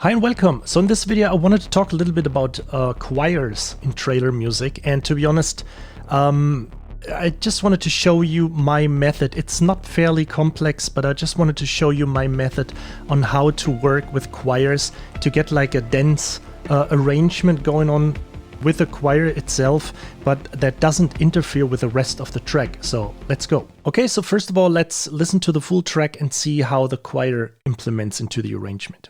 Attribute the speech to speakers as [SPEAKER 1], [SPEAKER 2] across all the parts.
[SPEAKER 1] Hi and welcome. So in this video I wanted to talk a little bit about choirs in trailer music, and to be honest, I just wanted to show you my method. It's not fairly complex, but I just wanted to show you my method on how to work with choirs to get like a dense arrangement going on with the choir itself, but that doesn't interfere with the rest of the track. So let's go. Okay, so first of all, let's listen to the full track and see how the choir implements into the arrangement.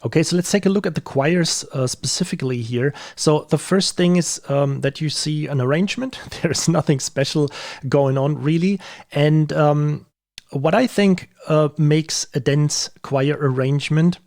[SPEAKER 1] Okay, so let's take a look at the choirs specifically here. So the first thing is that you see an arrangement. There's nothing special going on really. And what I think makes a dense choir arrangement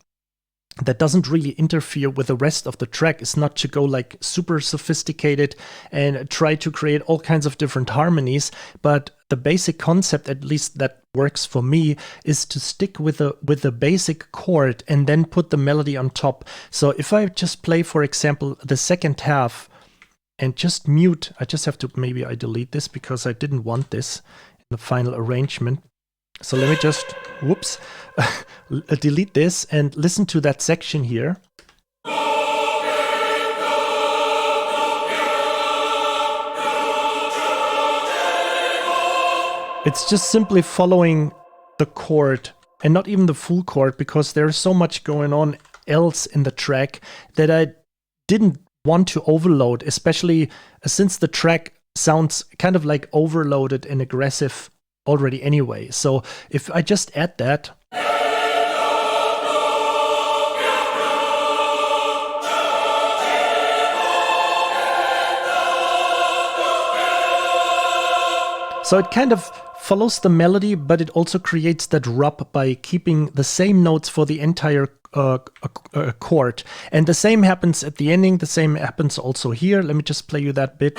[SPEAKER 1] that doesn't really interfere with the rest of the track is not to go like super sophisticated and try to create all kinds of different harmonies, but the basic concept, at least that works for me, is to stick with the basic chord and then put the melody on top. So if I just play, for example, the second half and just mute, I just have to, maybe I delete this because I didn't want this in the final arrangement. So let me just, whoops, delete this and listen to that section here. It's just simply following the chord and not even the full chord, because there's so much going on else in the track that I didn't want to overload, especially since the track sounds kind of like overloaded and aggressive already anyway. So if I just add that, so it kind of follows the melody, but it also creates that rub by keeping the same notes for the entire chord. And the same happens at the ending, the same happens also here. Let me just play you that bit.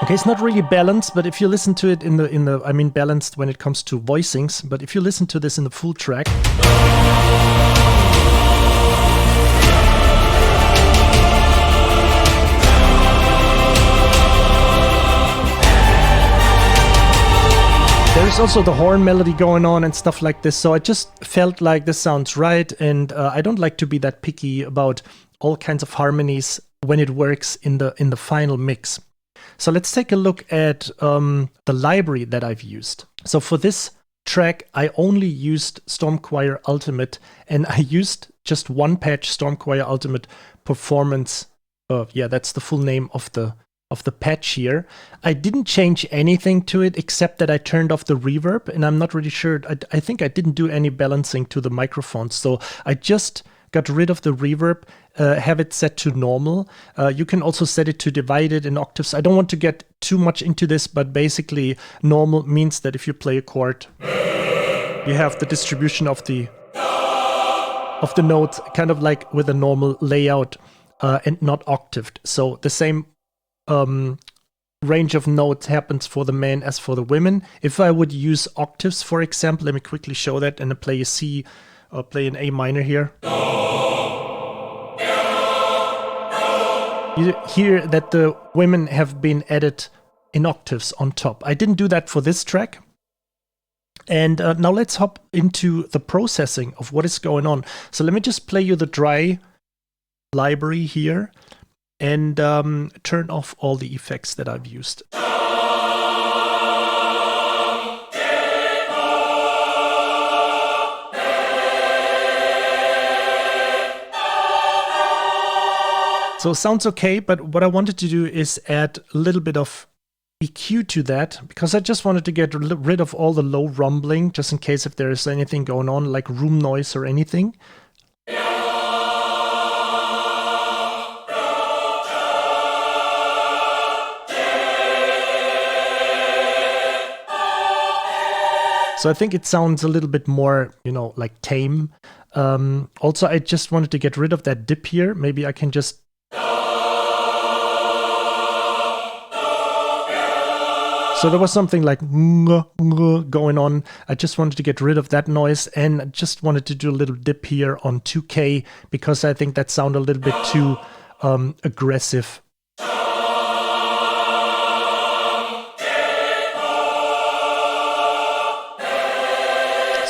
[SPEAKER 1] Okay, it's not really balanced, but if you listen to it in the I mean balanced when it comes to voicings, but if you listen to this in the full track, there's also the horn melody going on and stuff like this. So I just felt like this sounds right, and I don't like to be that picky about all kinds of harmonies when it works in the final mix. So let's take a look at the library that I've used. So for this track, I only used Stormchoir Ultimate, and I used just one patch, Stormchoir Ultimate Performance. Yeah, that's the full name of the patch here. I didn't change anything to it except that I turned off the reverb, and I'm not really sure. I think I didn't do any balancing to the microphones, so I just got rid of the reverb, have it set to normal. You can also set it to divided in octaves. I don't want to get too much into this, but basically normal means that if you play a chord, you have the distribution of the notes kind of like with a normal layout and not octaved. So the same range of notes happens for the men as for the women. If I would use octaves, for example, let me quickly show that, and play a C, play an A minor here. You hear that the women have been added in octaves on top. I didn't do that for this track. And now let's hop into the processing of what is going on. So let me just play you the dry library here and turn off all the effects that I've used. So it sounds okay, but what I wanted to do is add a little bit of EQ to that, because I just wanted to get rid of all the low rumbling, just in case if there is anything going on, like room noise or anything. So I think it sounds a little bit more, like tame. Also, I just wanted to get rid of that dip here. Maybe I can just... So there was something like going on. I just wanted to get rid of that noise, and I just wanted to do a little dip here on 2K because I think that sounded a little bit too aggressive.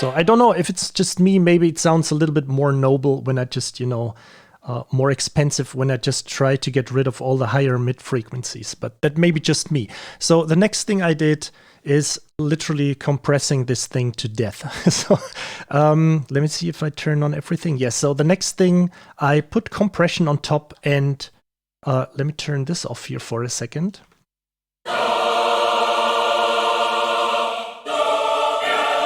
[SPEAKER 1] So I don't know if it's just me. Maybe it sounds a little bit more noble when I just, more expensive when I just try to get rid of all the higher mid frequencies, but that may be just me. So the next thing I did is literally compressing this thing to death. So let me see if I turn on everything. Yes, so the next thing, I put compression on top, and let me turn this off here for a second.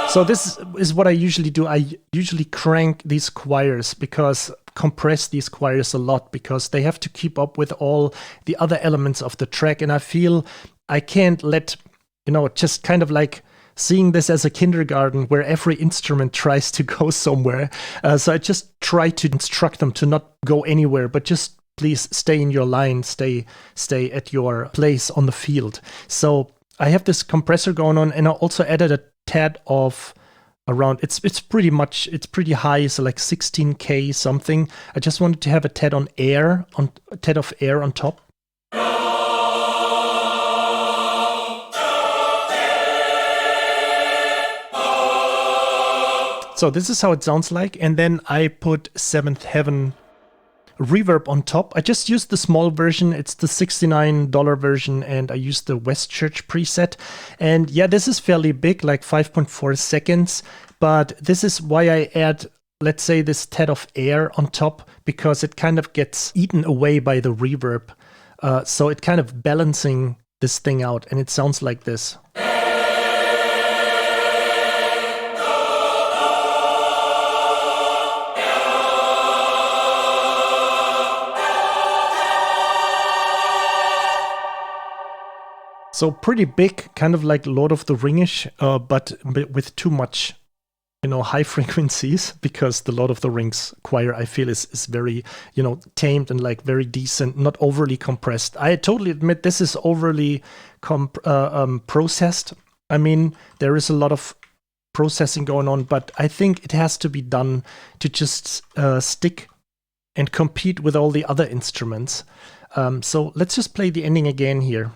[SPEAKER 1] So this is what I usually do. I usually crank these choirs, compress these choirs a lot, because they have to keep up with all the other elements of the track. And I feel I can't let, just kind of like seeing this as a kindergarten where every instrument tries to go somewhere. So I just try to instruct them to not go anywhere, but just please stay in your line, stay at your place on the field. So I have this compressor going on, and I also added a tad of around, it's pretty high, so like 16K something. I just wanted to have a tad of air on top. So this is how it sounds like, and then I put Seventh Heaven reverb on top. I just used the small version. It's the $69 version, and I used the Westchurch preset. And yeah, this is fairly big, like 5.4 seconds, but this is why I add, let's say, this tad of air on top, because it kind of gets eaten away by the reverb. So it kind of balancing this thing out, and it sounds like this. So pretty big, kind of like Lord of the Ringish, but with too much, high frequencies, because the Lord of the Rings choir, I feel, is very, tamed and like very decent, not overly compressed. I totally admit this is overly processed. I mean, there is a lot of processing going on, but I think it has to be done to just stick and compete with all the other instruments. So let's just play the ending again here.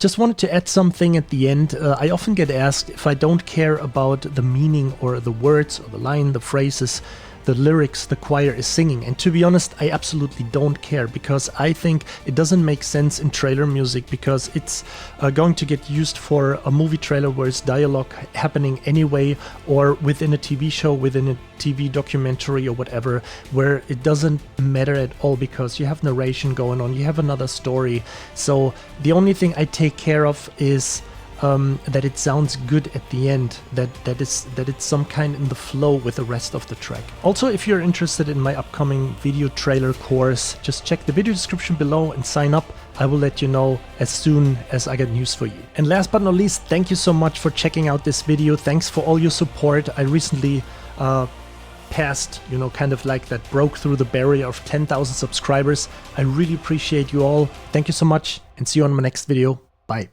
[SPEAKER 1] Just wanted to add something at the end. I often get asked if I don't care about the meaning or the words or the line, the phrases, the lyrics the choir is singing. And to be honest, I absolutely don't care, because I think it doesn't make sense in trailer music, because it's going to get used for a movie trailer where it's dialogue happening anyway, or within a TV show, within a TV documentary or whatever, where it doesn't matter at all because you have narration going on, you have another story. So the only thing I take care of is that it sounds good at the end, that it's some kind in the flow with the rest of the track. Also, if you're interested in my upcoming video trailer course, just check the video description below and sign up. I will let you know as soon as I get news for you. And last but not least, thank you so much for checking out this video. Thanks for all your support. I recently passed, kind of like that, broke through the barrier of 10,000 subscribers. I really appreciate you all. Thank you so much, and see you on my next video. Bye.